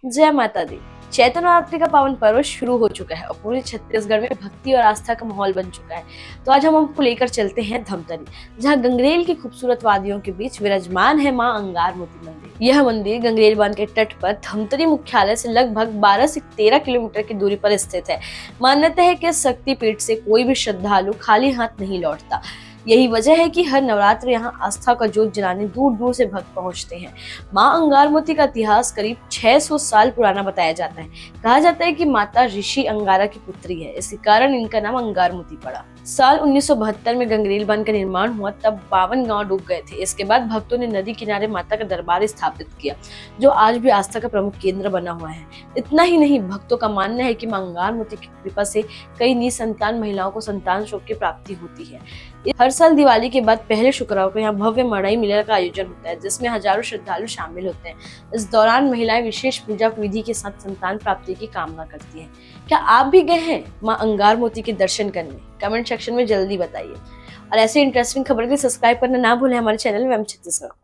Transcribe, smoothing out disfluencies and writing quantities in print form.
जय माता दी। चैत्र नवरात्रि का पावन पर्व शुरू हो चुका है और पूरे छत्तीसगढ़ में भक्ति और आस्था का माहौल बन चुका है। तो आज हम आपको लेकर चलते हैं धमतरी, जहां गंगरेल की खूबसूरत वादियों के बीच विराजमान है मां अंगार मोती मंदिर। यह मंदिर गंगरेल बांध के तट पर धमतरी मुख्यालय से लगभग 12 से 13 किलोमीटर की दूरी पर स्थित है। मान्यता है कि शक्तिपीठ से कोई भी श्रद्धालु खाली हाथ नहीं लौटता। यही वजह है कि हर नवरात्र यहाँ आस्था का जोत जलाने दूर दूर से भक्त पहुँचते हैं। माँ अंगारमोती का इतिहास करीब 600 साल पुराना बताया जाता है। कहा जाता है कि माता ऋषि अंगारा की पुत्री है, इसी कारण इनका नाम अंगारमोती पड़ा। साल 1972 में गंगरेल बांध का निर्माण हुआ, तब 52 गांव डूब गए थे। इसके बाद भक्तों ने नदी किनारे माता का दरबार स्थापित किया, जो आज भी आस्था का प्रमुख केंद्र बना हुआ है। इतना ही नहीं, भक्तों का मानना है कि मां अंगारमोती की कृपा से कई निसंतान महिलाओं को संतान सुख की प्राप्ति होती है। हर साल दिवाली के बाद पहले शुक्रवार को यहाँ भव्य मड़ई मेला का आयोजन होता है, जिसमें हजारों श्रद्धालु शामिल होते हैं। इस दौरान महिलाएं विशेष पूजा विधि के साथ संतान प्राप्ति की कामना करती हैं। क्या आप भी गए हैं मां अंगारमोती के दर्शन करने? कमेंट सेक्शन में जल्दी बताइए। और ऐसे इंटरेस्टिंग खबर के लिए सब्सक्राइब करना ना भूलें हमारे चैनल एम छत्तीसगढ़।